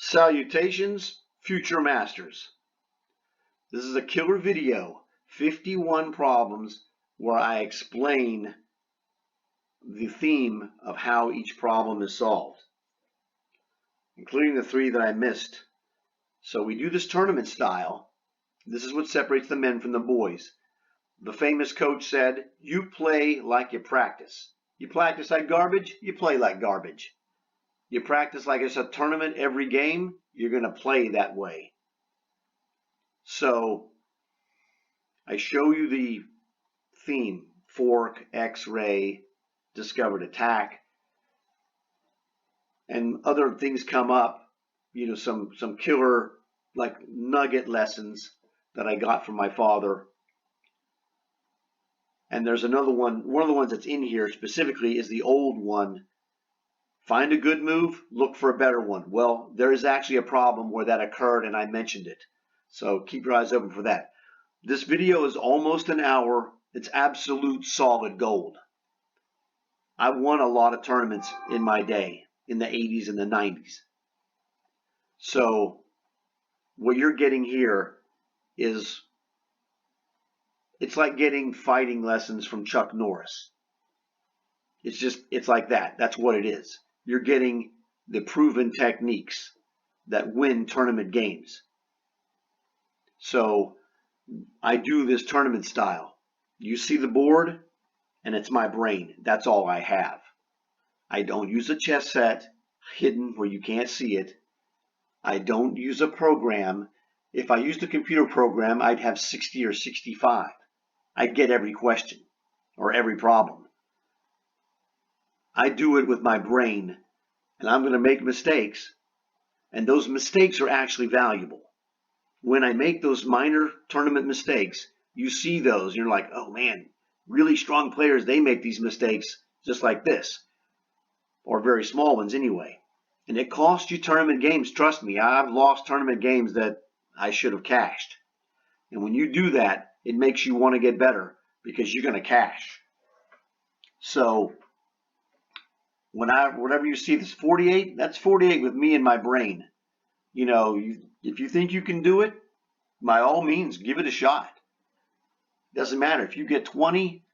Salutations, future masters. This is a killer video, 51 problems, where I explain the theme of how each problem is solved, including the 3 that I missed. So we do this tournament style. This is what separates the men from the boys. The famous coach said, you play like you practice. You practice like garbage, you play like garbage. You practice like it's a tournament every game, you're going to play that way. So I show you the theme, fork, x-ray, discovered attack, and other things come up, some killer like nugget lessons that I got from my father. And there's another one of the ones that's in here specifically is the old one. Find a good move, look for a better one. Well, there is actually a problem where that occurred and I mentioned it. So keep your eyes open for that. This video is almost an hour. It's absolute solid gold. I won a lot of tournaments in my day, in the 80s and the 90s. So what you're getting here is, it's like getting fighting lessons from Chuck Norris. It's like that. That's what it is. You're getting the proven techniques that win tournament games. So I do this tournament style. You see the board, and it's my brain. That's all I have. I don't use a chess set hidden where you can't see it. I don't use a program. If I used a computer program, I'd have 60 or 65. I'd get every question or every problem. I do it with my brain, and I'm going to make mistakes, and those mistakes are actually valuable. When I make those minor tournament mistakes, you see those, and you're like, oh man, really strong players, they make these mistakes just like this, or very small ones anyway. And it costs you tournament games. Trust me, I've lost tournament games that I should have cashed. And when you do that, it makes you want to get better because you're going to cash. So whenever you see this 48, that's 48 with me in my brain. If you think you can do it, by all means, give it a shot. Doesn't matter if you get 20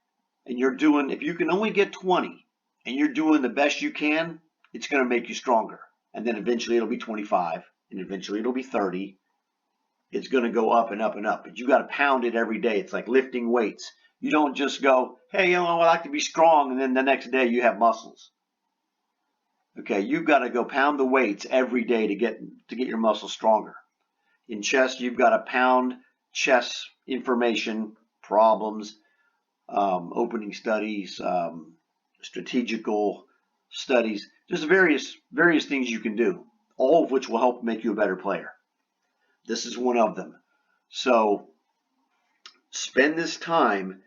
and if you can only get 20 and you're doing the best you can, it's going to make you stronger. And then eventually it'll be 25 and eventually it'll be 30. It's going to go up and up and up, but you got to pound it every day. It's like lifting weights. You don't just go, hey, I like to be strong, and then the next day you have muscles. Okay, you've got to go pound the weights every day to get your muscles stronger. In chess, you've got to pound chess information, problems, opening studies, strategical studies. There's various things you can do, all of which will help make you a better player. This is one of them. So spend this time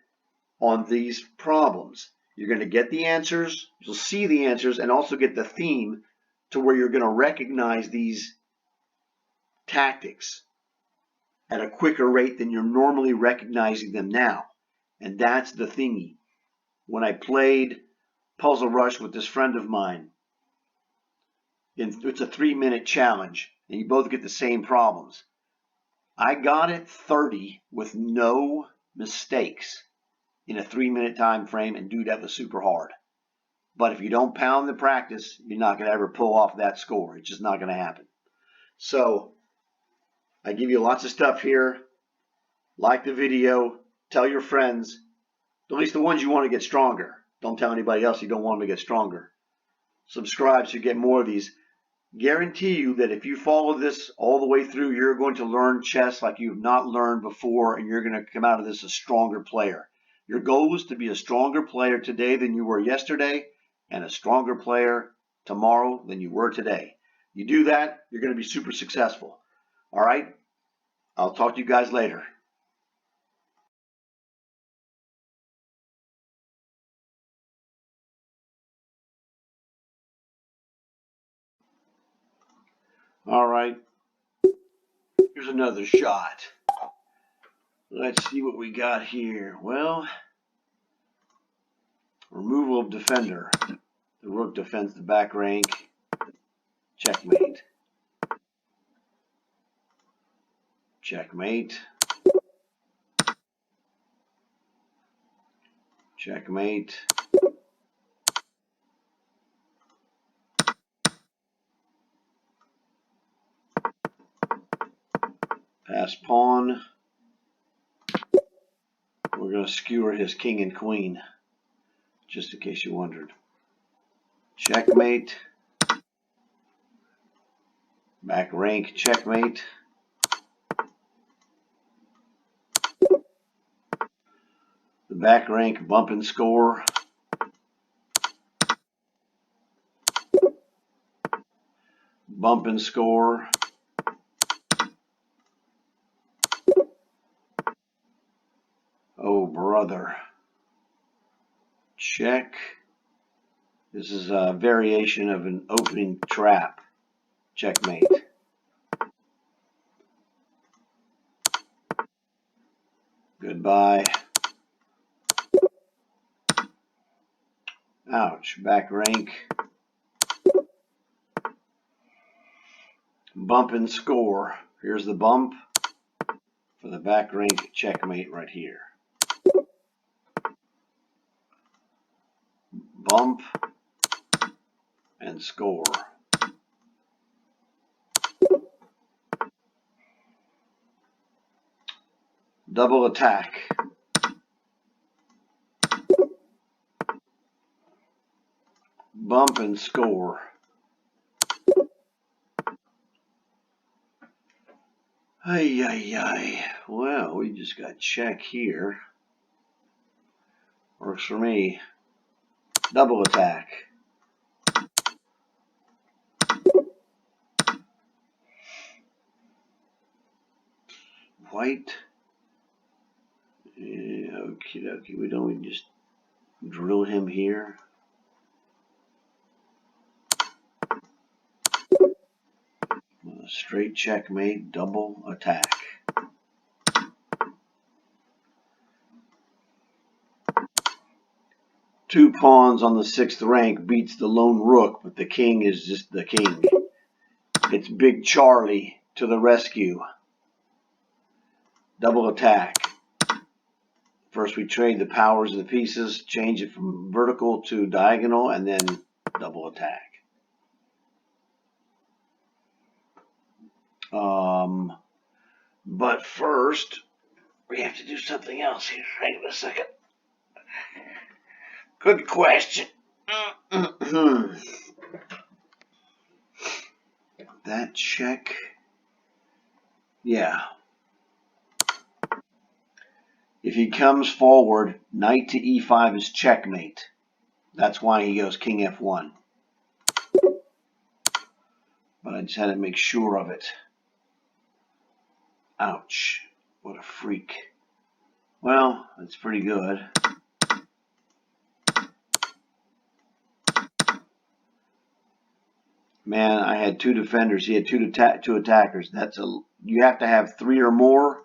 on these problems. You're going to get the answers, you'll see the answers, and also get the theme to where you're going to recognize these tactics at a quicker rate than you're normally recognizing them now. And that's the thingy. When I played Puzzle Rush with this friend of mine, it's a 3-minute challenge, and you both get the same problems. I got it 30 with no mistakes in a 3-minute time frame, and dude, that was super hard. But if you don't pound the practice, you're not going to ever pull off that score. It's just not going to happen. So I give you lots of stuff here. Like the video. Tell your friends, at least the ones you want to get stronger. Don't tell anybody else you don't want them to get stronger. Subscribe so you get more of these. Guarantee you that if you follow this all the way through, you're going to learn chess like you've not learned before, and you're going to come out of this a stronger player. Your goal is to be a stronger player today than you were yesterday, and a stronger player tomorrow than you were today. You do that, you're going to be super successful. All right? I'll talk to you guys later. All right. Here's another shot. Let's see what we got here. Well, removal of defender. The rook defends the back rank. Checkmate. Checkmate. Checkmate. Pass pawn. We're going to skewer his king and queen, just in case you wondered. Checkmate. Back rank, checkmate. The back rank, bump and score. Bump and score. Oh, brother. Check. This is a variation of an opening trap. Checkmate. Goodbye. Ouch. Back rank. Bump and score. Here's the bump for the back rank checkmate right here. Bump and score. Double attack. Bump and score. Ay, ay, ay. Well, we just got check here. Works for me. Double attack. White. Yeah, okie dokie. We don't just drill him here. Straight checkmate, double attack. Two pawns on the 6th rank beats the lone rook, but the king is just the king. It's Big Charlie to the rescue. Double attack. First we trade the powers of the pieces, change it from vertical to diagonal, and then double attack. But first, we have to do something else here. Hang on a second. Good question. That check. Yeah. If he comes forward, knight to e5 is checkmate. That's why he goes king f1. But I just had to make sure of it. Ouch. What a freak. Well, that's pretty good. Man, I had two defenders. He had two attackers. You have to have 3 or more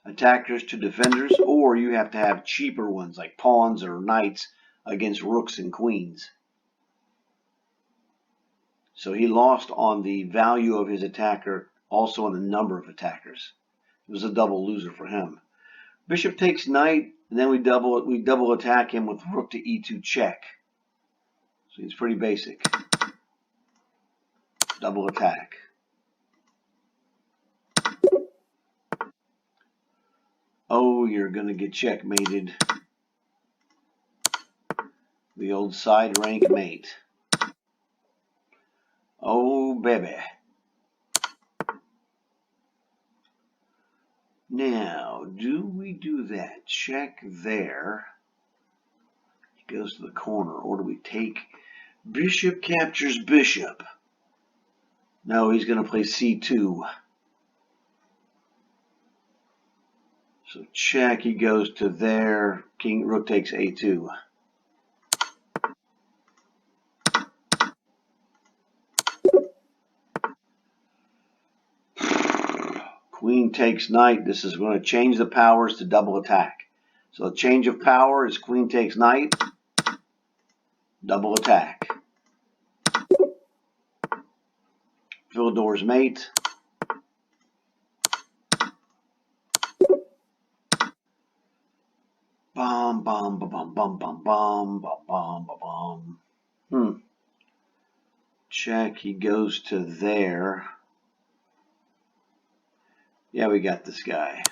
attackers to defenders, or you have to have cheaper ones like pawns or knights against rooks and queens. So he lost on the value of his attacker, also on the number of attackers. It was a double loser for him. Bishop takes knight, and then we double attack him with rook to e2 check. So he's pretty basic. Double attack. Oh, you're going to get checkmated. The old side rank mate. Oh, baby. Now, do we do that? Check there. He goes to the corner. Or do we take bishop captures bishop? No, he's going to play c2. So check, he goes to there. King, rook takes a2. Queen takes knight. This is going to change the powers to double attack. So the change of power is queen takes knight, double attack. Philidor's mate. bum bum bum bum bum bum bum bum bum bum. Check. He goes to there. Yeah, we got this guy.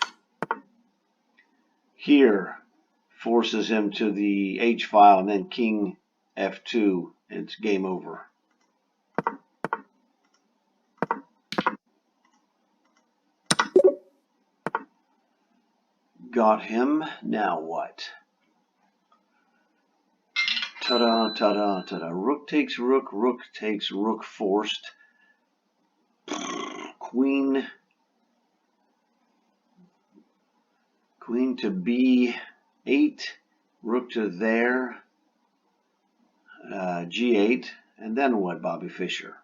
Here forces him to the H file and then king F2 and it's game over. Got him. Now what? Ta-da, ta-da, ta-da. Rook takes rook. Rook takes rook forced. Queen. Queen to B8. Rook to there. G8. And then what, Bobby Fischer?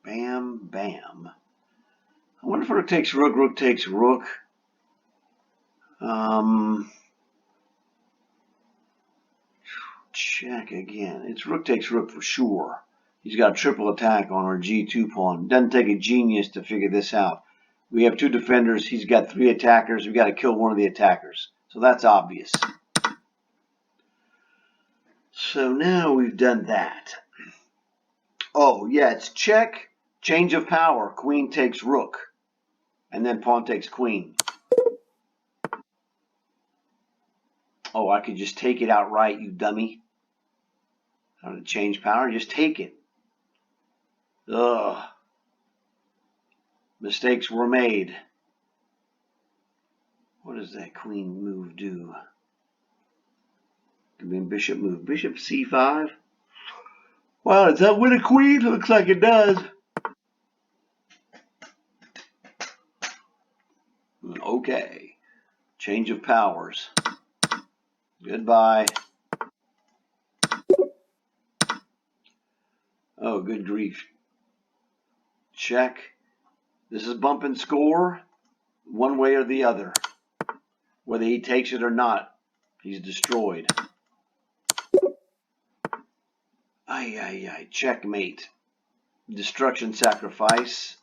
Bam, bam. I wonder if rook takes rook, rook takes rook. Check again. It's rook takes rook for sure. He's got a triple attack on our G2 pawn. Doesn't take a genius to figure this out. We have two defenders. He's got three attackers. We've got to kill one of the attackers. So that's obvious. So now we've done that. Oh, yeah, it's check, change of power. Queen takes rook. And then pawn takes queen. Oh, I could just take it outright, you dummy. I don't change power, just take it. Ugh. Mistakes were made. What does that queen move do? Could be a bishop move. Bishop C5. Wow, does that win a queen? Looks like it does. Okay. Change of powers. Goodbye. Oh, good grief. Check. This is bump and score one way or the other. Whether he takes it or not, he's destroyed. Ay, ay, ay. Checkmate. Destruction sacrifice.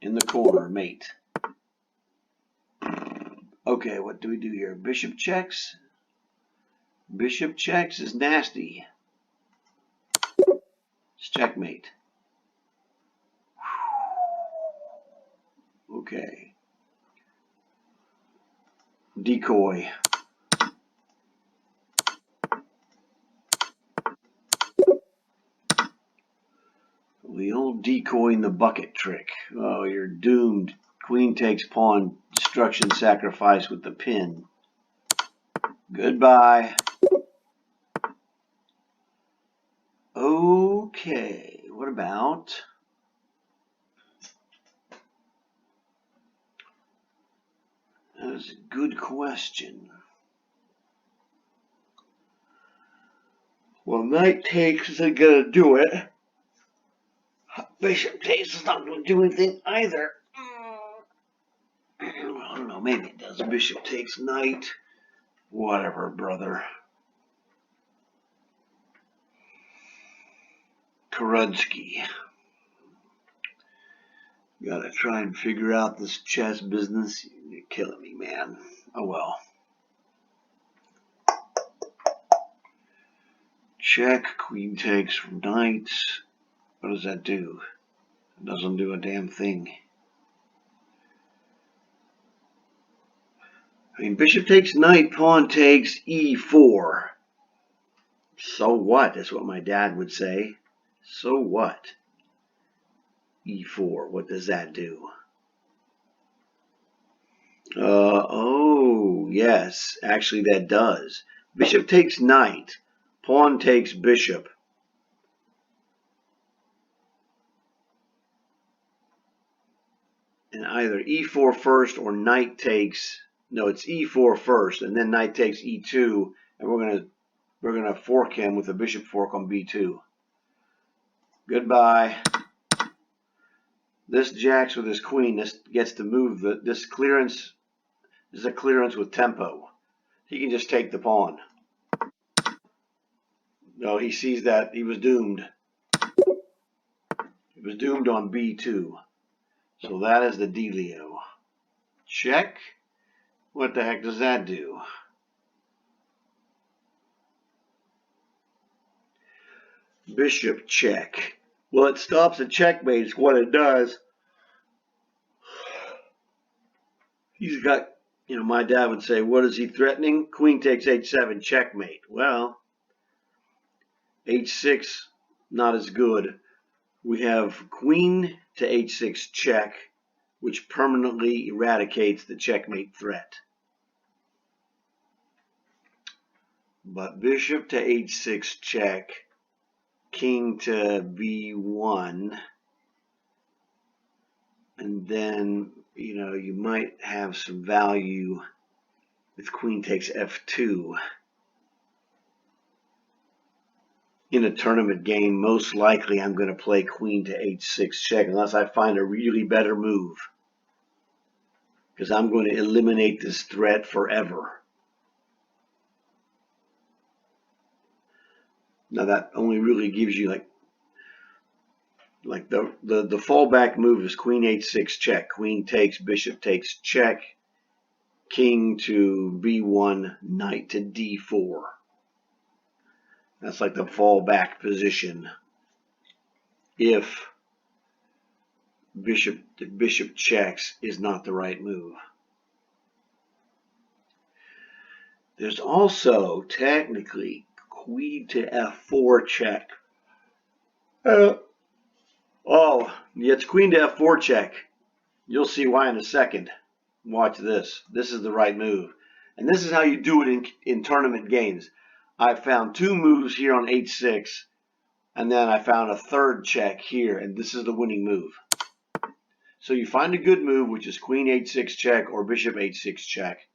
In the corner, mate. Okay, what do we do here? Bishop checks. Bishop checks is nasty. It's checkmate. Okay. Decoy. The old decoy in the bucket trick. Oh, you're doomed. Queen takes pawn. Destruction sacrifice with the pin. Goodbye. Okay, what about... That's a good question. Well, knight takes isn't going to do it. Bishop takes is not going to do anything either. Well, I don't know, maybe it does. Bishop takes knight. Whatever, brother. Karudsky. Gotta try and figure out this chess business. You're killing me, man. Oh well. Check. Queen takes knight. What does that do? It doesn't do a damn thing. I mean, bishop takes knight, pawn takes e4. So what? That's what my dad would say. So what? e4. What does that do? Oh, yes. Actually, that does. Bishop takes knight. Pawn takes bishop. And either e4 first or knight takes... No, it's e4 first, and then knight takes e2, and we're gonna fork him with a bishop fork on b2. Goodbye. This jacks with his queen. This gets to move this clearance. This is a clearance with tempo. He can just take the pawn. No, he sees that he was doomed. was doomed on B2. So that is the dealio. Check. What the heck does that do? Bishop check. Well, it stops a checkmate is what it does. He's got, my dad would say, what is he threatening? Queen takes H7, checkmate. Well, H6, not as good. We have Queen to H6 check, which permanently eradicates the checkmate threat. But Bishop to H6 check, King to B1, and then, you might have some value with Queen takes F2. In a tournament game, most likely I'm going to play Queen to H6 check unless I find a really better move, because I'm going to eliminate this threat forever. Now that only really gives you like the fallback move is Queen H6 check. Queen takes, Bishop takes check, King to B1, Knight to D4. That's like the fallback position if bishop checks is not the right move. There's also technically Queen to F4 check. It's Queen to F4 check. You'll see why in a second. Watch this. This is the right move. And this is how you do it in tournament games. I found two moves here on H6, and then I found a third check here, and this is the winning move. So you find a good move, which is Queen H6 check or Bishop H6 check,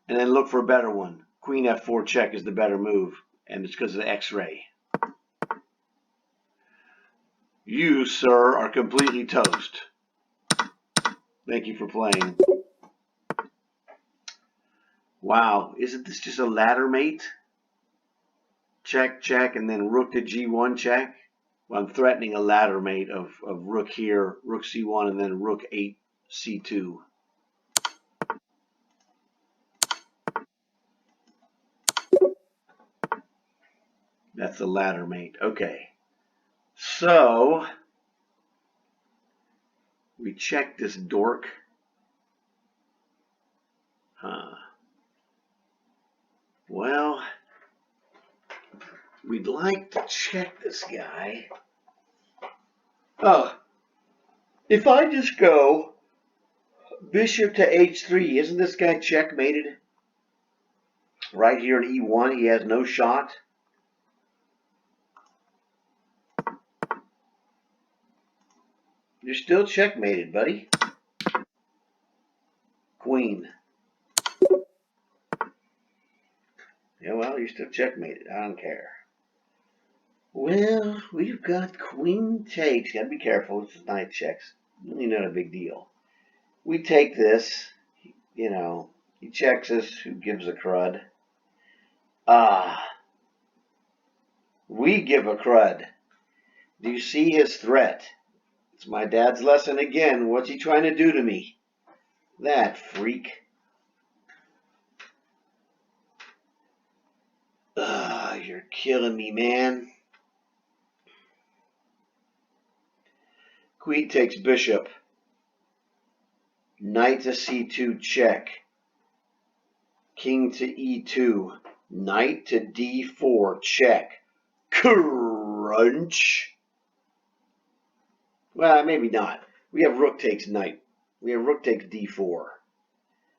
and then look for a better one. Queen F4 check is the better move, and it's because of the X-ray. You, sir, are completely toast. Thank you for playing. Wow, isn't this just a ladder mate? Check, check, and then rook to G1 check. Well, I'm threatening a ladder mate of rook here, rook C1, and then rook 8 C2. That's the ladder mate. Okay. So we check this dork. Well, we'd like to check this guy. If I just go Bishop to H3, isn't this guy checkmated? Right here in E1, he has no shot. You're still checkmated, buddy. Queen. Yeah, well, you're still checkmated. I don't care. Well, we've got Queen takes. Gotta be careful. This is knight checks. Really not a big deal. We take this. He checks us. Who gives a crud? We give a crud. Do you see his threat? It's my dad's lesson again. What's he trying to do to me? That freak. You're killing me, man. Queen takes bishop. Knight to C2 check. King to E2. Knight to D4 check. Crunch. Well, maybe not. We have rook takes knight. We have rook takes D4.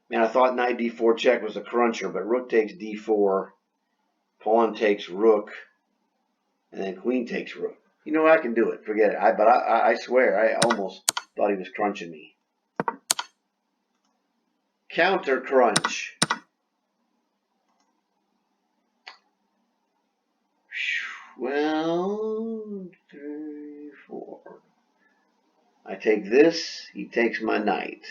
Man, I thought knight D4 check was a cruncher, but rook takes D4. Pawn takes rook. And then queen takes rook. I can do it. Forget it. I swear, I almost thought he was crunching me. Counter crunch. Well, 3, 4. I take this. He takes my knight.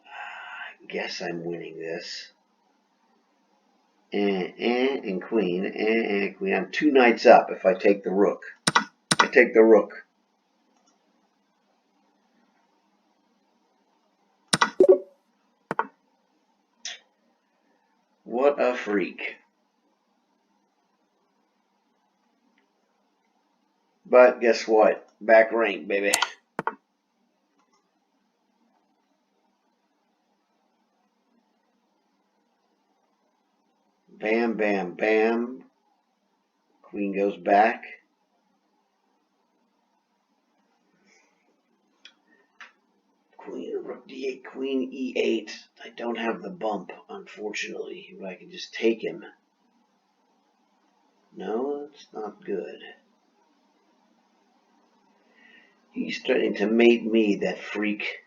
I guess I'm winning this. And queen, queen. I'm 2 knights up if I take the rook. I take the rook. What a freak. But guess what? Back rank, baby. Bam, bam, bam. Queen goes back. Queen, rook d8, queen e8. I don't have the bump, unfortunately. But I can just take him. No, it's not good. He's threatening to mate me, that freak.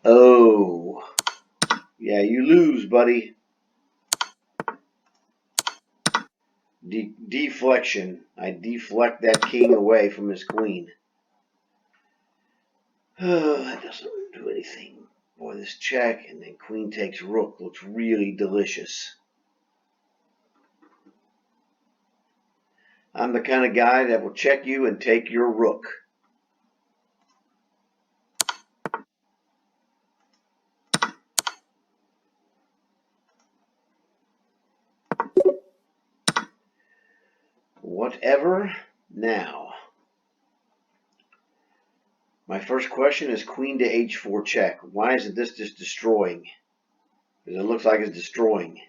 Oh. Yeah, you lose, buddy. Deflection. I deflect that king away from his queen. Oh, that doesn't do anything. Boy, this check and then queen takes rook looks really delicious. I'm the kind of guy that will check you and take your rook. Whatever now. My first question is queen to h4 check. Why isn't this just destroying? Because it looks like it's destroying.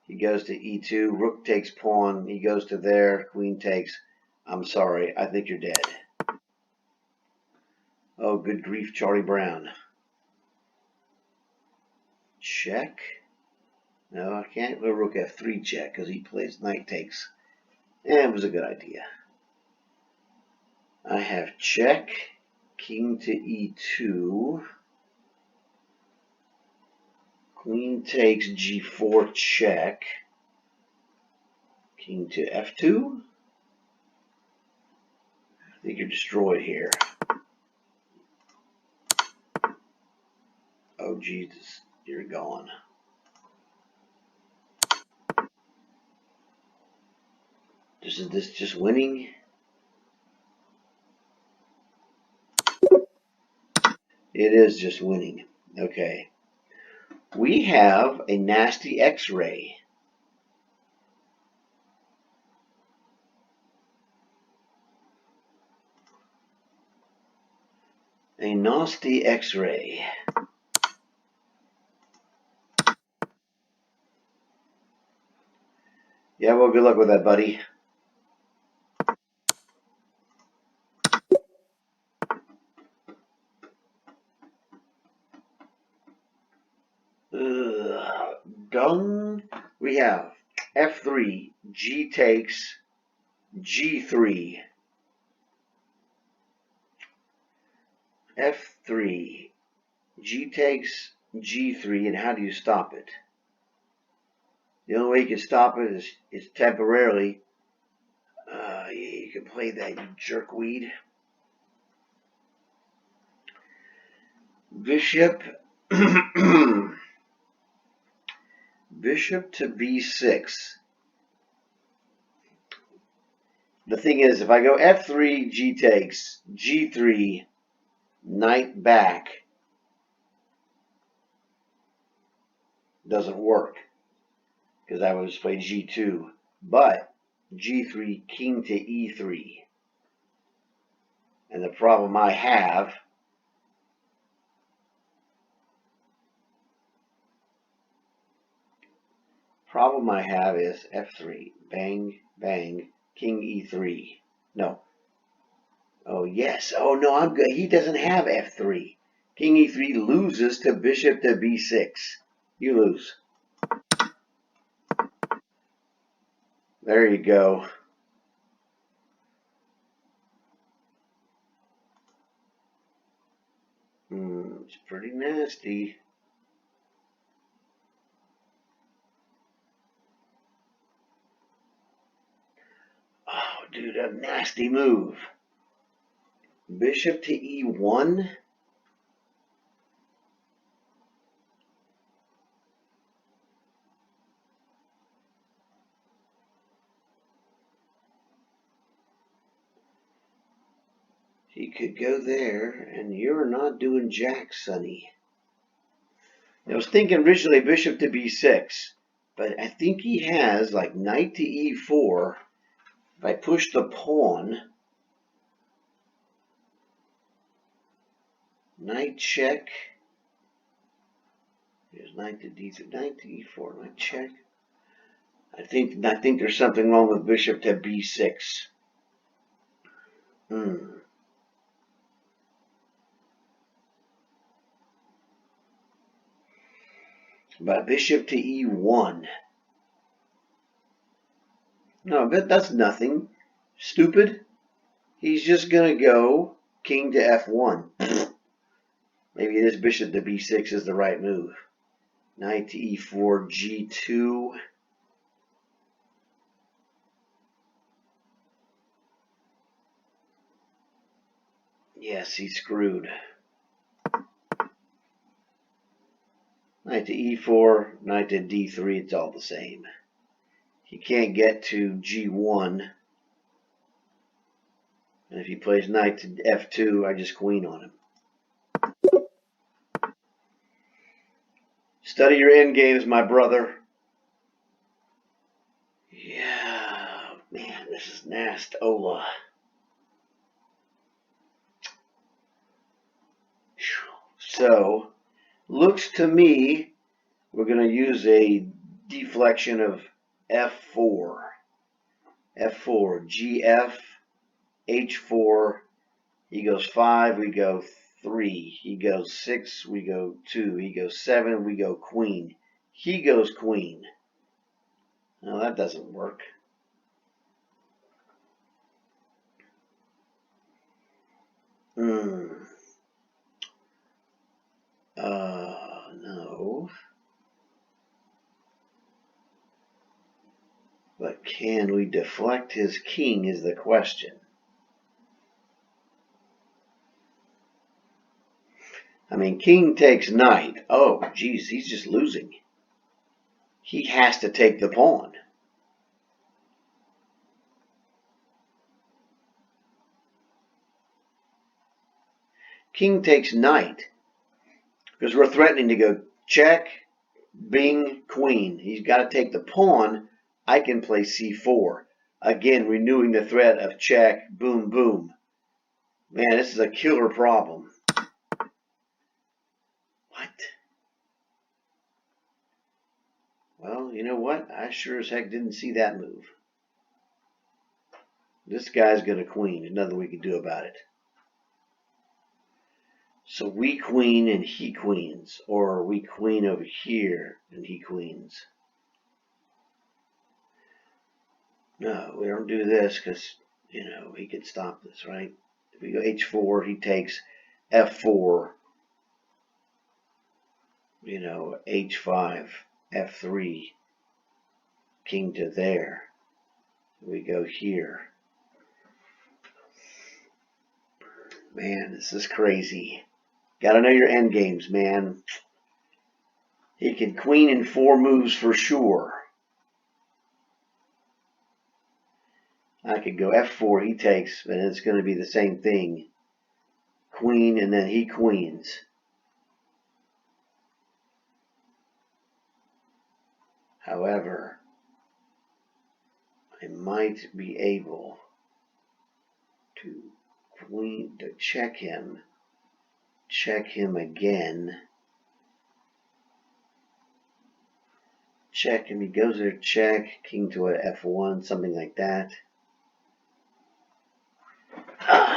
He goes to e2, rook takes pawn, he goes to there, queen takes. I'm sorry, I think you're dead. Oh, good grief, Charlie Brown. Check. No, I can't go rook f3 check because he plays knight takes. It was a good idea. I have check, king to e2. Queen takes g4 check. King to f2. I think you're destroyed here. Oh, Jesus, you're gone. Is this just winning? It is just winning. Okay. We have a nasty X-ray. A nasty X-ray. Yeah, well, good luck with that, buddy. Done. We have f3, g takes, g3. f3, g takes, g3, and how do you stop it? The only way you can stop it is temporarily. You can play that, you jerkweed. Bishop. Bishop to b6. The thing is, if I go f3, g takes, g3, knight back, doesn't work because I would just play g2. But g3, king to e3. And the problem I have is f3, bang, bang, king e3. No. Oh, yes. Oh, no, I'm good. He doesn't have f3. King e3 loses to bishop to b6. You lose. There you go. It's pretty nasty. Oh, dude, a nasty move. Bishop to e1. He could go there, and you're not doing jack, Sonny. I was thinking originally bishop to b6, but I think he has like knight to e4. If I push the pawn, knight check. Here's knight to d3, knight to e4, knight check. I think there's something wrong with bishop to b6. But bishop to e1. No, but that's nothing. Stupid. He's just gonna go king to f1. Maybe it is bishop to b6 is the right move. Knight to e4, g2. Yes, he's screwed. Knight to e4, knight to d3, it's all the same. He can't get to g1. And if he plays knight to f2, I just queen on him. Study your end games, my brother. Yeah, man, this is nasty. Ola. So, looks to me we're going to use a deflection of f4. f4, gf, h4. He goes 5, we go 3. He goes 6, we go 2. He goes 7, we go queen. He goes queen. No, that doesn't work. No. But can we deflect his king is the question. I mean, king takes knight. Oh, geez, he's just losing. He has to take the pawn. King takes knight. Because we're threatening to go check, bing, queen. He's got to take the pawn. I can play c4. Again, renewing the threat of check, boom, boom. Man, this is a killer problem. What? Well, you know what? I sure as heck didn't see that move. This guy's going to queen. There's nothing we can do about it. So we queen and he queens. Or we queen over here and he queens. No, we don't do this because, you know, he could stop this, right? If we go h4, he takes f4. You know, h5, f3, king to there. We go here. Man, this is crazy. Gotta know your end games, man. He can queen in 4 moves for sure. I could go f4, he takes, but it's going to be the same thing. Queen, and then he queens. However, I might be able to check him again. Check him, he goes there, check, king to a f1, something like that.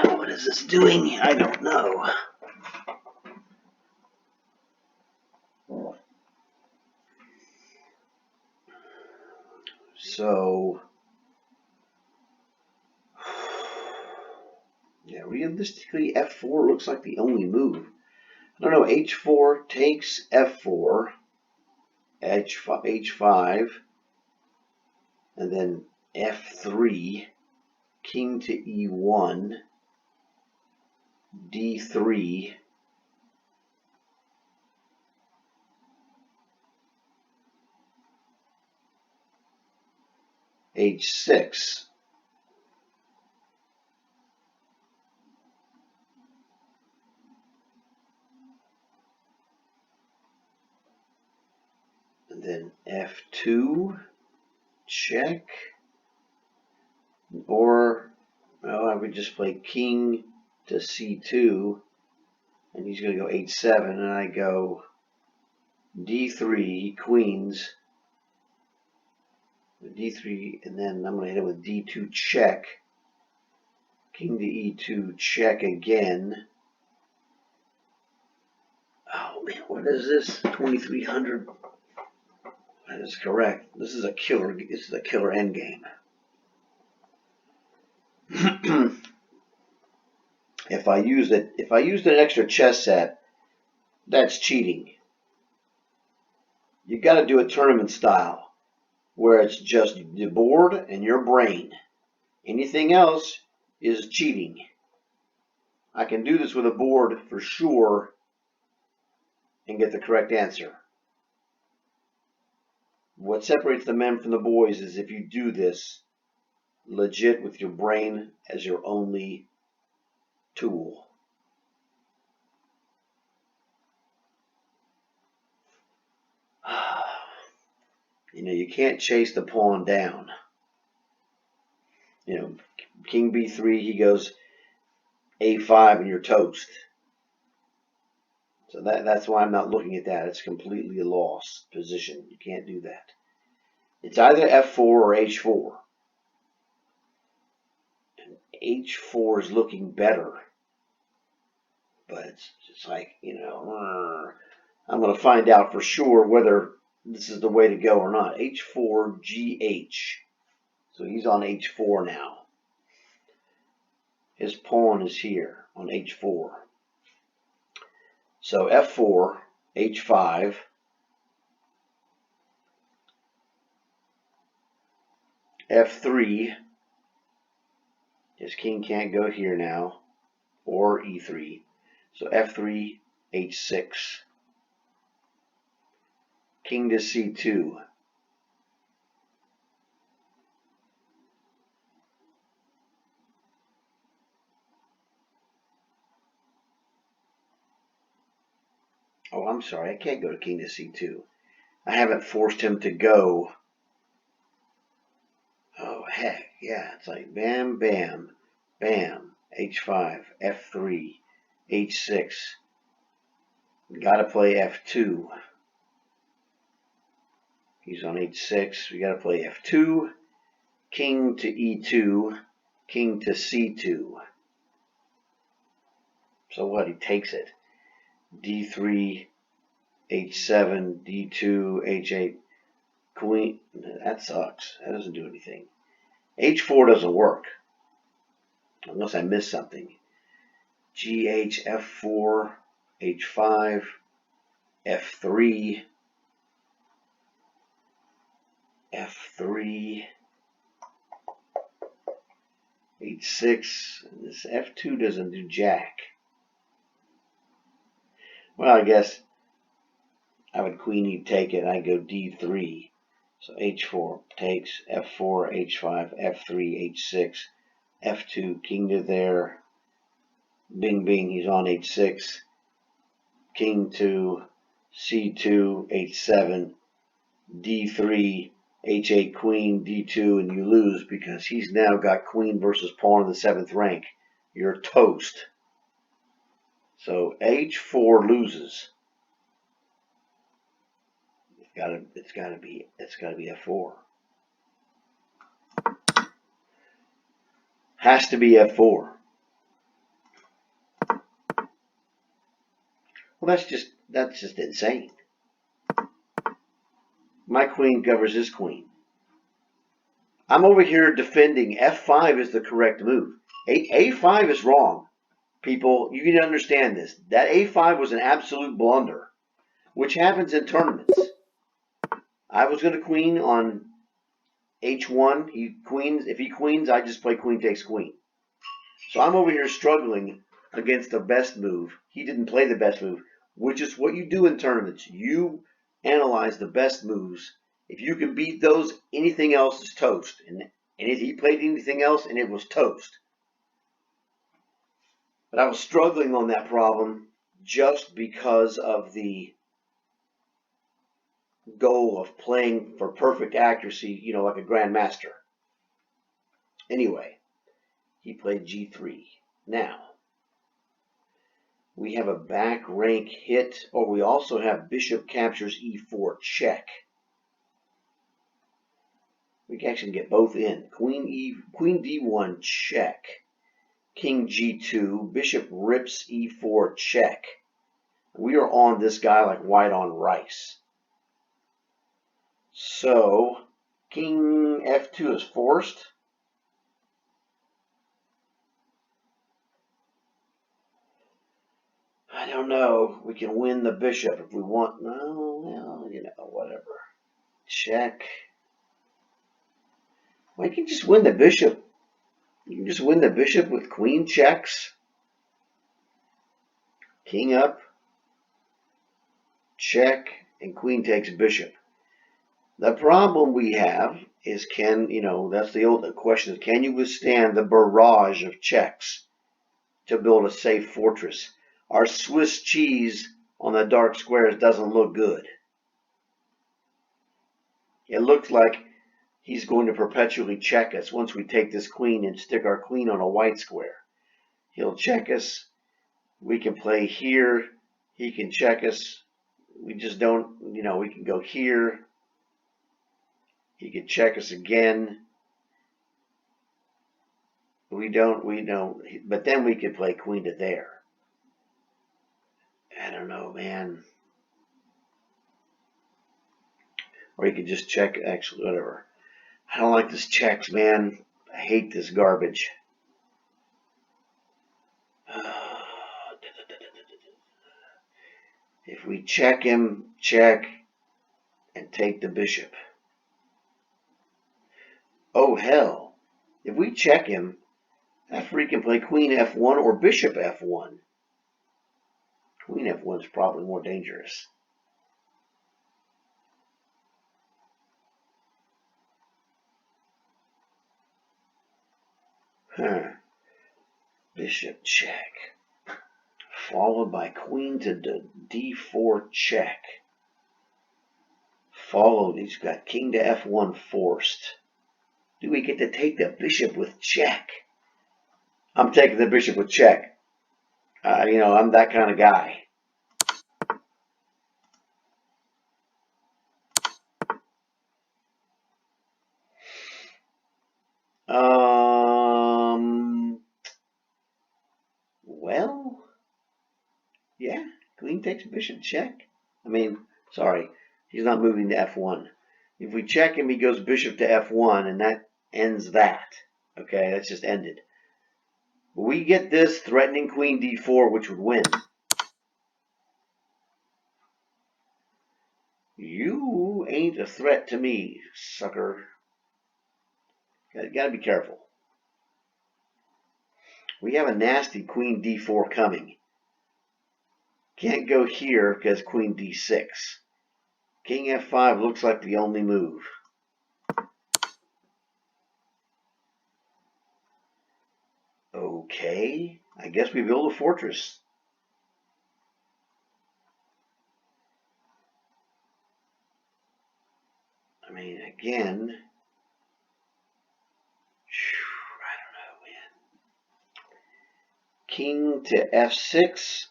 What is this doing? I don't know. So, yeah, realistically, f4 looks like the only move. I don't know, h4 takes f4, h5, and then f3, king to e1, d3, h6. then F2, check. Or, well, I would just play king to C2, and he's going to go H7, and I go D3, he queens, D3, and then I'm going to hit it with D2 check, king to E2 check again. Oh man, what is this? 2300. That is correct. This is a killer. This is a killer endgame. If I used an extra chess set, that's cheating. You got to do it tournament style, where it's just the board and your brain. Anything else is cheating. I can do this with a board for sure and get the correct answer. What separates the men from the boys is if you do this legit with your brain as your only tool. You know, you can't chase the pawn down. You know, king b3, he goes a5 and you're toast. So that's why I'm not looking at that. It's completely a lost position. You can't do that. It's either f4 or h4. And h4 is looking better. But it's just like, you know, I'm going to find out for sure whether this is the way to go or not. h4, gh. So he's on h4 now. His pawn is here on h4. So f4, h5, f3, his king can't go here now, or e3. So f3, h6, king to c2. Oh, I'm sorry, I can't go to king to c2. I haven't forced him to go. Oh, heck, yeah, it's like bam, bam, bam, h5, f3, h6. Gotta play f2. He's on h6. We gotta play f2, king to e2, king to c2. So what? He takes it. d3, h7, d2, h8, queen. That sucks. That doesn't do anything. h4 doesn't work unless I miss something. gh, f4, h5, f3, f3, h6. This f2 doesn't do jack. Well, I guess I would queen e take it. I go d3. So h4 takes, f4, h5, f3, h6, f2, king to there. Bing, bing, he's on h6. King to c2, h7, d3, h8, queen, d2, and you lose because he's now got queen versus pawn in the 7th rank. You're toast. So h4 loses. It's gotta be f4. Has to be f4. Well, that's just insane. My queen covers his queen. I'm over here defending f5 is the correct move. A5 is wrong. People, you need to understand this. That a5 was an absolute blunder, which happens in tournaments. I was going to queen on h1. If he queens, I just play queen takes queen. So I'm over here struggling against the best move. He didn't play the best move, which is what you do in tournaments. You analyze the best moves. If you can beat those, anything else is toast. And if he played anything else, and it was toast. But I was struggling on that problem just because of the goal of playing for perfect accuracy, like a grandmaster. Anyway, he played g3. Now, we have a back rank hit, or we also have bishop captures e4 check. We can actually get both in. Queen d1 check. King g2, bishop rips e4 check. We are on this guy like white on rice. So, king f2 is forced. I don't know. We can win the bishop if we want. No, well, whatever. Check. Well, you can just win the bishop. You can just win the bishop with queen checks. King up. Check. And queen takes bishop. The problem we have is that's the old question, can you withstand the barrage of checks to build a safe fortress? Our Swiss cheese on the dark squares doesn't look good. It looks like he's going to perpetually check us once we take this queen and stick our queen on a white square. He'll check us. We can play here. He can check us. We just don't, we can go here. He could check us again. We don't, but then we could play queen to there. I don't know, man. Or you could just check, actually, whatever. I don't like this checks, man. I hate this garbage. If we check him, check, and take the bishop. Oh, hell. If we check him, that freak can play queen f1 or bishop f1. Queen f1 is probably more dangerous. Bishop check. Followed by queen to d4 check. Followed, he's got king to f1 forced. Do we get to take the bishop with check? I'm taking the bishop with check. I'm that kind of guy. Well, yeah, queen takes bishop check. Sorry, he's not moving to f1. If we check him, he goes bishop to f1, and that ends that. Okay, that's just ended. We get this threatening queen d4, which would win. You ain't a threat to me, sucker. Gotta be careful. We have a nasty queen d4 coming. Can't go here because queen d6. King f5 looks like the only move. Okay, I guess we build a fortress. Again, I don't know, man. King to f6,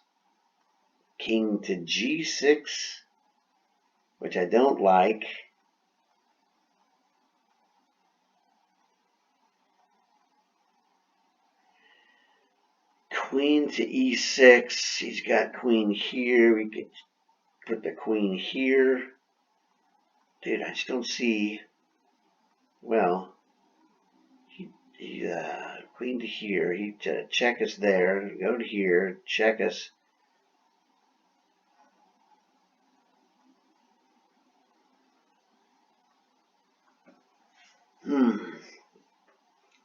king to g6, which I don't like. Queen to e6, he's got queen here, we could put the queen here. Dude, I just don't see, well, queen to here, he check us there, go to here, check us.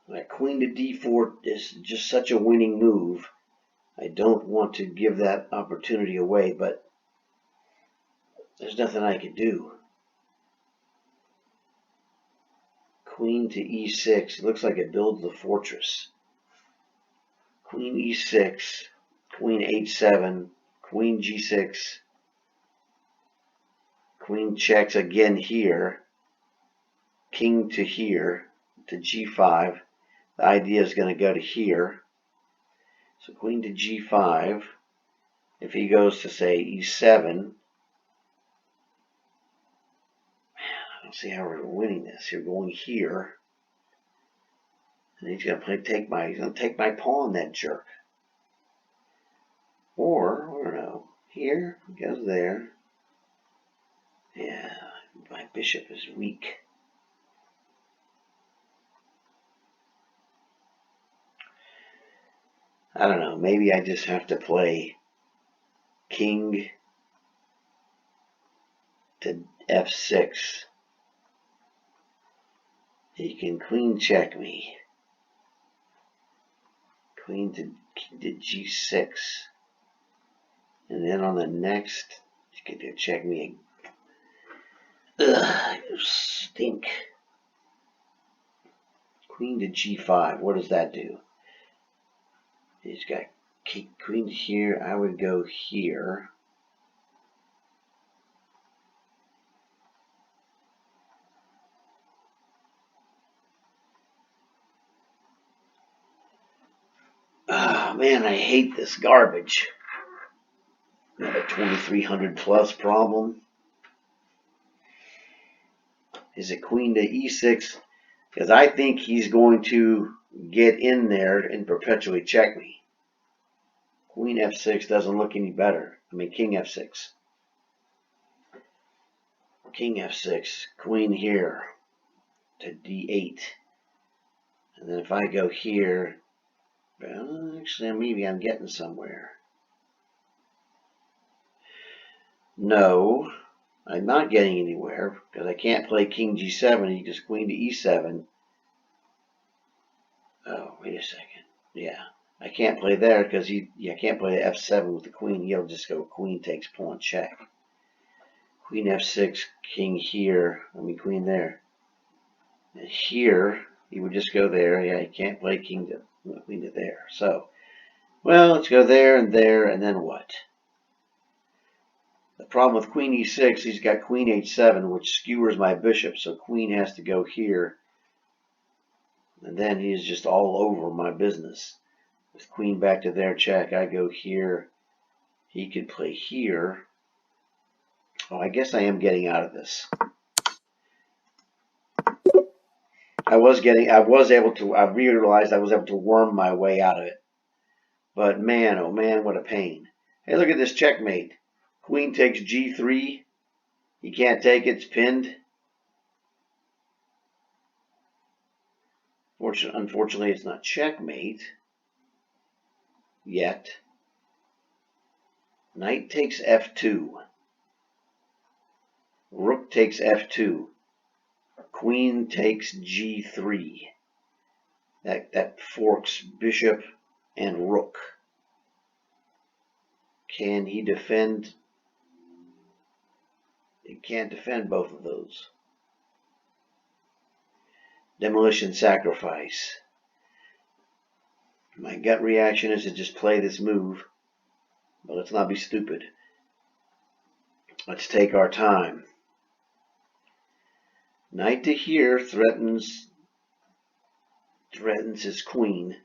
That queen to d4 is just such a winning move. I don't want to give that opportunity away, but there's nothing I could do. Queen to e6. Looks like it builds the fortress. Queen e6. Queen h7. Queen g6. Queen checks again here. King to here, to g5. The idea is going to go to here. So queen to g5. If he goes to, say, e7, I don't see how we're winning this. You're going here. And he's going to take my pawn, that jerk. Or, I don't know, here, goes there. Yeah, my bishop is weak. I don't know, maybe I just have to play king to f6. He can queen check me. Queen to g6. And then on the next, you can check me. Ugh, you stink. Queen to g5. What does that do? He's got queen here. I would go here. Oh man, I hate this garbage. Another 2300 plus problem. Is it queen to e6? Because I think he's going to get in there and perpetually check me. Queen f6 doesn't look any better. I mean, king f6. King f6, queen here to d8. And then if I go here, well, actually, maybe I'm getting somewhere. No, I'm not getting anywhere because I can't play king g7 because queen to e7. Oh, wait a second. Yeah, I can't play there because I can't play f7 with the queen. He'll just go queen takes pawn check. Queen f6, king here. I mean, queen there. And here, he would just go there. Yeah, he can't play queen to there. So, well, let's go there, and then what? The problem with queen e6, he's got queen h7, which skewers my bishop, so queen has to go here. And then he's just all over my business. With queen back to there, check, I go here. He could play here. Oh, I guess I am getting out of this. I realized I was able to worm my way out of it. But man, oh man, what a pain. Hey, look at this checkmate. Queen takes g3. He can't take it, it's pinned. Unfortunately, it's not checkmate yet. Knight takes f2. Rook takes f2. Queen takes g3. That forks bishop and rook. Can he defend? He can't defend both of those. Demolition sacrifice. My gut reaction is to just play this move. But let's not be stupid. Let's take our time. Knight to here threatens his queen.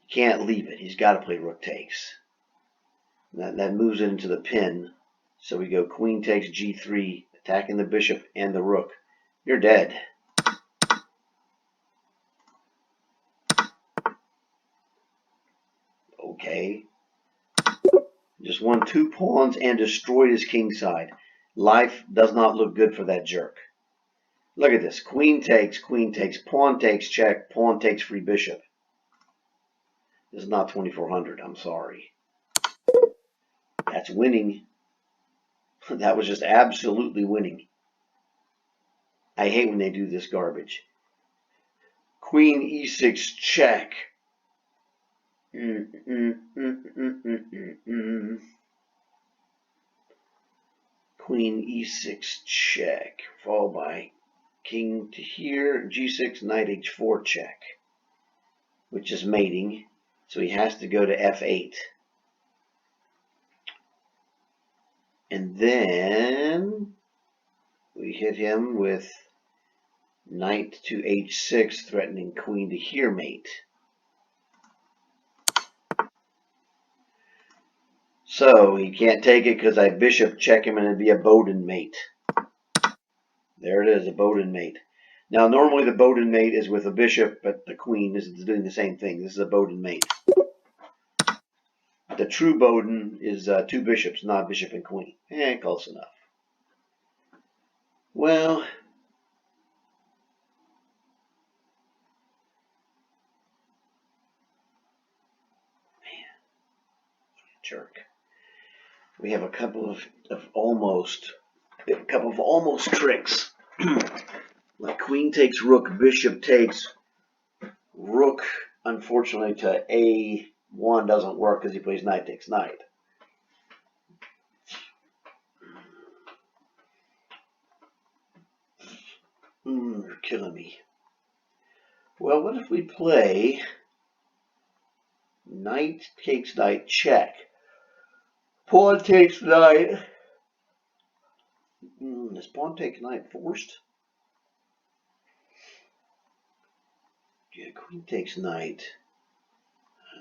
He can't leave it. He's got to play rook takes. That moves it into the pin. So we go queen takes g3, attacking the bishop and the rook. You're dead. Okay. Just won 2 pawns and destroyed his king side. Life does not look good for that jerk. Look at this. Queen takes, pawn takes, check, pawn takes, free bishop. This is not 2400. I'm sorry. That's winning. That was just absolutely winning. I hate when they do this garbage. Queen e6 check. Queen e6 check. Followed by king to here, g6, knight h4 check. Which is mating. So he has to go to f8. And then we hit him with knight to h6, threatening queen to here mate. So he can't take it because I bishop check him and it'd be a Bowden mate. There it is, a Bowden mate. Now normally the Bowden mate is with a bishop, but the queen is doing the same thing. This is a Bowden mate. The true Bowden is two bishops, not bishop and queen. Close enough. Well, jerk. We have a couple of almost tricks. Like queen takes rook, bishop takes rook. Unfortunately, to a1 doesn't work because he plays knight takes knight. You're killing me. Well, what if we play knight takes knight check? Pawn takes knight. Is pawn takes knight forced? Yeah, queen takes knight.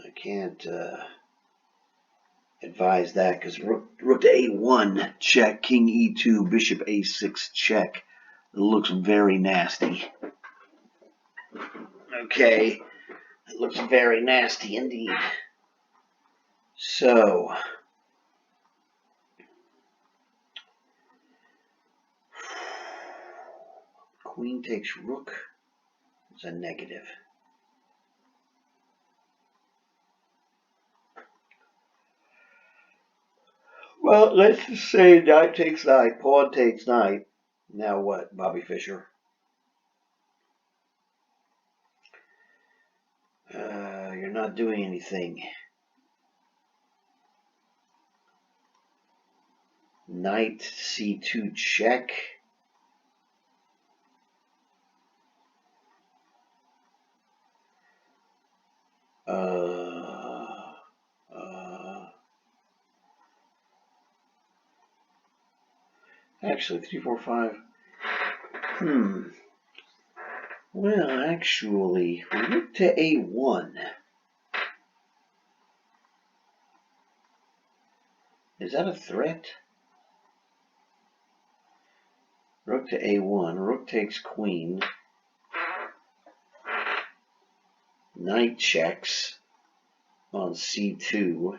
I can't advise that because rook to a1 check, king e2, bishop a6 check. It looks very nasty. Okay, it looks very nasty indeed. So, queen takes rook is a negative. Well, let's just say knight takes knight, pawn takes knight. Now what, Bobby Fischer? You're not doing anything. Knight c2 check. Actually, 3, 4, 5. Well, actually, rook to a1. Is that a threat? Rook to a1. Rook takes queen. Knight checks on c2.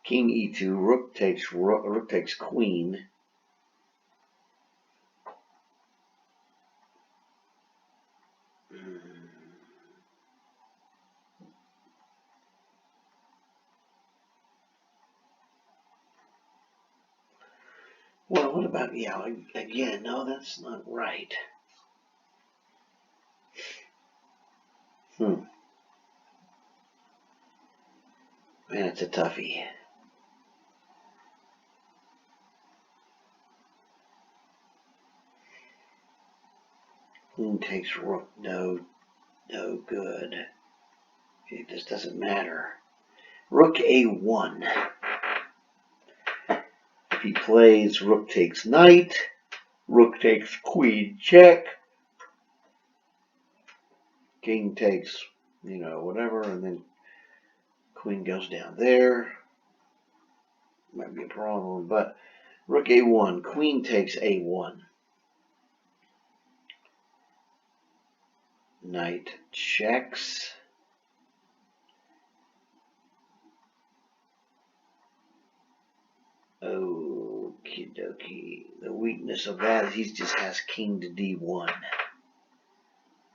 King e2. Rook takes queen. Well, what about, again, no, that's not right. Man, it's a toughie. Queen takes rook, no good. It just doesn't matter. Rook a1. If he plays rook takes knight, rook takes queen check, king takes, whatever, and then queen goes down there. Might be a problem, but rook a1, queen takes a1. Knight checks. Okie dokie. The weakness of that is he just has king to d1.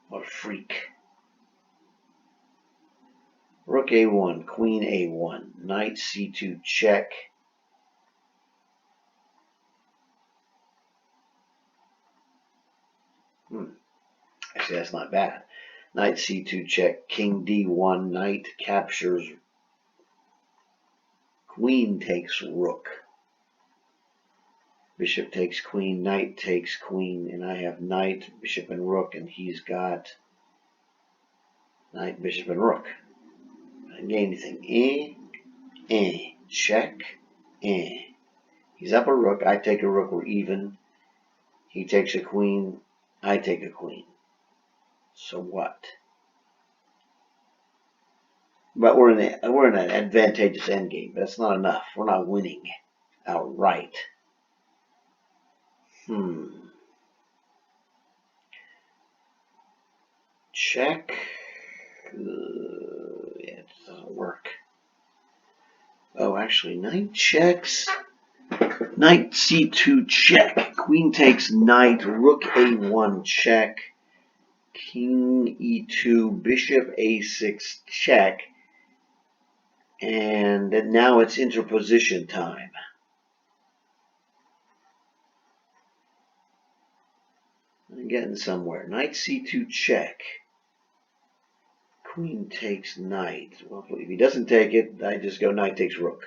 What a freak. Rook a1, queen a1, knight c2 check. Actually, that's not bad. Knight c2 check, king d1, knight captures, queen takes rook. Bishop takes queen, knight takes queen, and I have knight, bishop, and rook, and he's got knight, bishop, and rook. I didn't gain anything. Check. He's up a rook, I take a rook, we're even. He takes a queen. I take a queen. So what? But we're in an advantageous endgame. That's not enough. We're not winning outright. Check. Yeah, it doesn't work. Oh, actually, knight checks. Knight c2 check. Queen takes knight. Rook a1 check. King e2. Bishop a6 check. And now it's interposition time. I'm getting somewhere. Knight c2 check. Queen takes knight. Well, if he doesn't take it, I just go knight takes rook.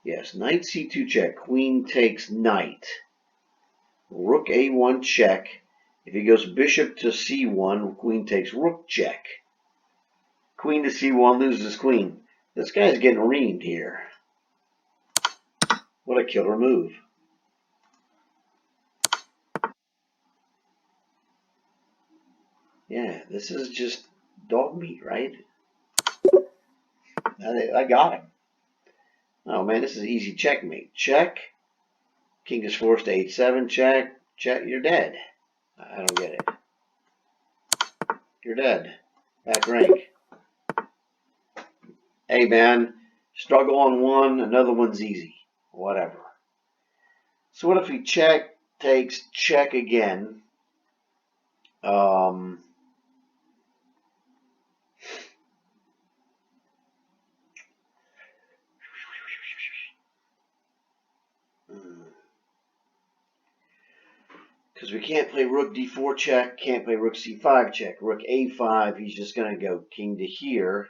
Yes, knight c2 check. Queen takes knight. Rook a1 check. If he goes bishop to c1, queen takes rook check. Queen to c1 loses queen. This guy's getting reamed here. What a killer move. Yeah, this is just dog meat, right? I got him. Oh man, this is easy checkmate. Check. King is forced to h7. Check. Check. You're dead. I don't get it. You're dead. Back rank. Hey man, struggle on one, another one's easy. Whatever. So what if he check, takes, check again? Because we can't play rook d4 check, can't play rook c5 check. Rook a5, he's just going to go king to here,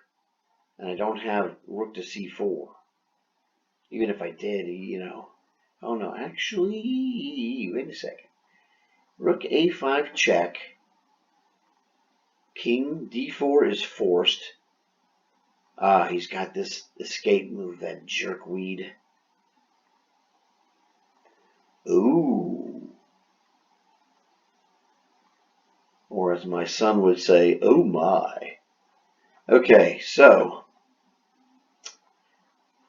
and I don't have rook to c4. Even if I did, oh no, actually, wait a second. Rook a5 check, king d4 is forced. He's got this escape move, that jerkweed. Ooh. Or as my son would say, oh my. Okay, so.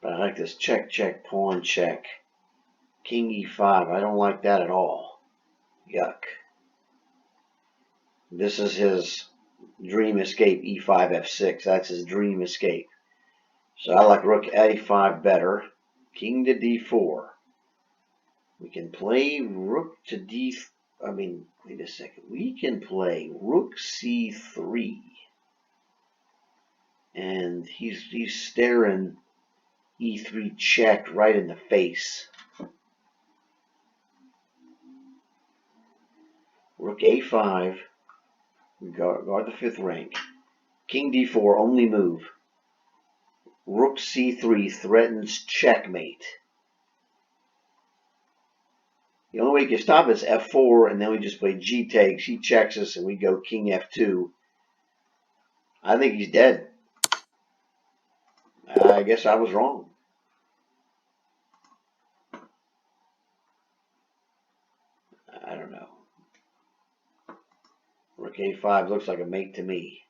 But I like this check, check, pawn, check. King e5. I don't like that at all. Yuck. This is his dream escape, e5, f6. That's his dream escape. So I like rook a5 better. King to d4. We can play rook to wait a second. We can play rook c3. And he's staring e3 check right in the face. Rook a5. We guard the fifth rank. King d4, only move. Rook c3 threatens checkmate. The only way you can stop it is f4, and then we just play g takes. He checks us, and we go king f2. I think he's dead. I guess I was wrong. I don't know. Rook a5 looks like a mate to me.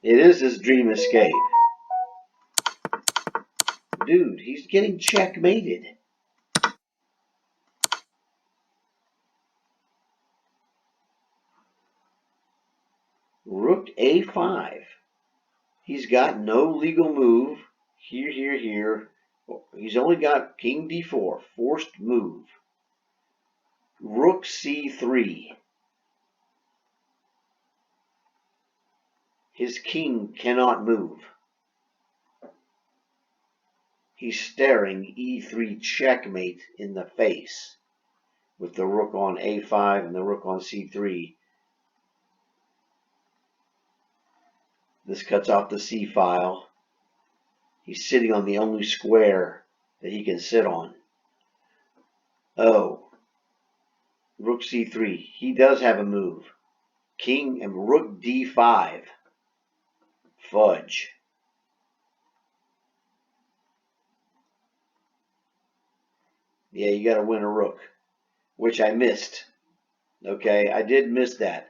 It is his dream escape. Dude, he's getting checkmated. Rook a5. He's got no legal move. Here, here, here. He's only got king d4, forced move. Rook c3. His king cannot move. He's staring e3 checkmate in the face with the rook on a5 and the rook on c3. This cuts off the c file. He's sitting on the only square that he can sit on. Oh, rook c3. He does have a move. king and rook d5. Fudge. Yeah, you got to win a rook, which I missed. Okay, I did miss that.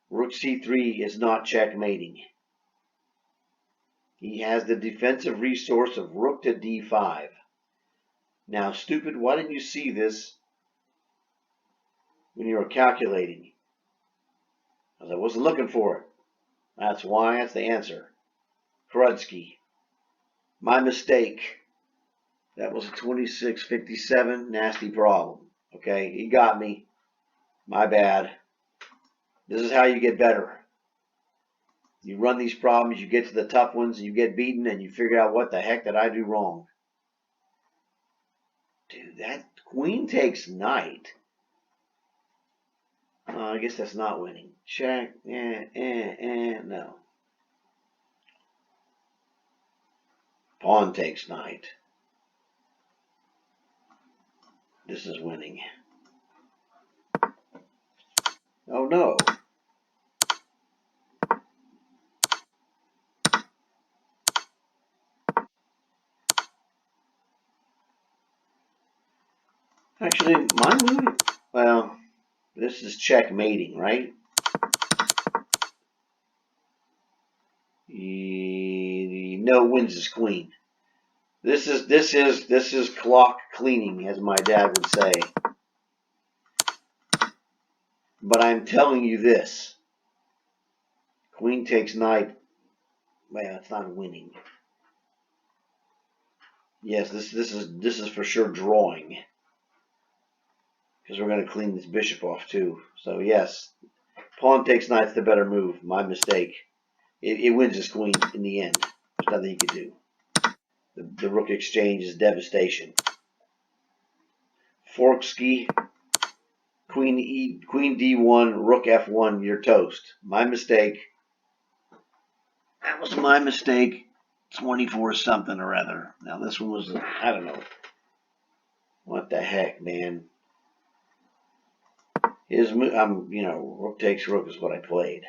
Rook c3 is not checkmating. He has the defensive resource of rook to d5. Now, stupid, why didn't you see this when you were calculating? Because I wasn't looking for it. That's why. That's the answer. Krudsky. My mistake. That was a 2657. Nasty problem. Okay, he got me. My bad. This is how you get better. You run these problems, you get to the tough ones, and you get beaten, and you figure out what the heck did I do wrong. Dude, that queen takes knight. I guess that's not winning. Check. No. Pawn takes knight. This is winning. Oh no. Actually, my move, well, this is checkmating, right? No wins his queen. This is clock cleaning, as my dad would say. But I'm telling you this. Queen takes knight. Well, it's not winning. Yes, this is for sure drawing. Because we're going to clean this bishop off too. So yes, pawn takes knight's the better move. My mistake. It wins his queen in the end. There's nothing you can do. The rook exchange is devastation. Forksky, queen d1, rook f1, you're toast. My mistake. That was my mistake. 24 something or other. Now this one was, I don't know. What the heck, man? His move, rook takes rook is what I played,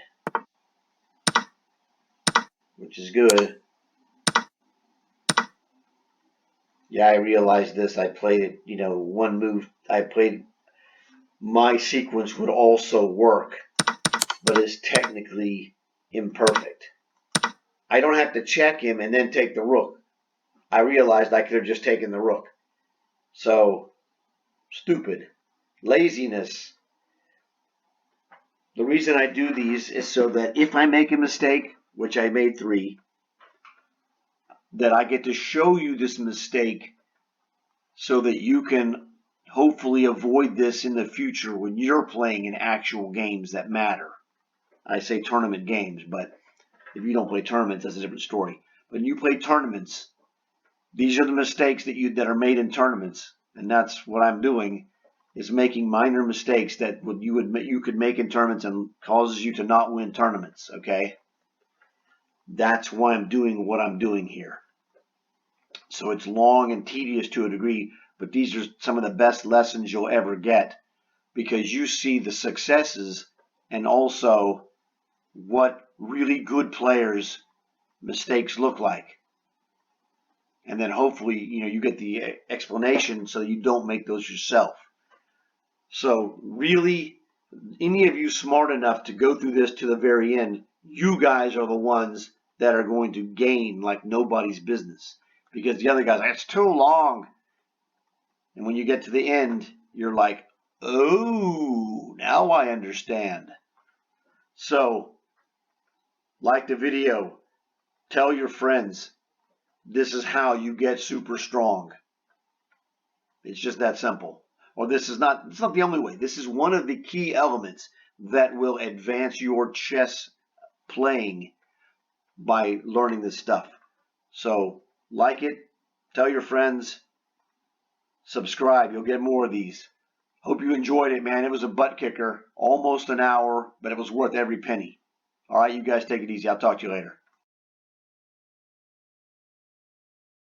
which is good. Yeah, I realized this. I played it, one move. I played my sequence would also work, but it's technically imperfect. I don't have to check him and then take the rook. I realized I could have just taken the rook. So, stupid. Laziness. The reason I do these is so that if I make a mistake, which I made 3, that I get to show you this mistake so that you can hopefully avoid this in the future when you're playing in actual games that matter. I say tournament games, but if you don't play tournaments, that's a different story. But when you play tournaments, these are the mistakes that are made in tournaments, and that's what I'm doing, is making minor mistakes that you could make in tournaments and causes you to not win tournaments, okay? That's why I'm doing what I'm doing here. So it's long and tedious to a degree, but these are some of the best lessons you'll ever get because you see the successes and also what really good players' mistakes look like. And then hopefully, you get the explanation so you don't make those yourself. So really, any of you smart enough to go through this to the very end, you guys are the ones that are going to gain like nobody's business. Because the other guys, it's too long. And when you get to the end, you're like, oh, now I understand. So, like the video, tell your friends, this is how you get super strong. It's just that simple. Or it's not the only way. This is one of the key elements that will advance your chess playing by learning this stuff. So, like it, tell your friends, subscribe. You'll get more of these. Hope you enjoyed it, man. It was a butt kicker. Almost an hour, but it was worth every penny. All right, you guys take it easy. I'll talk to you later.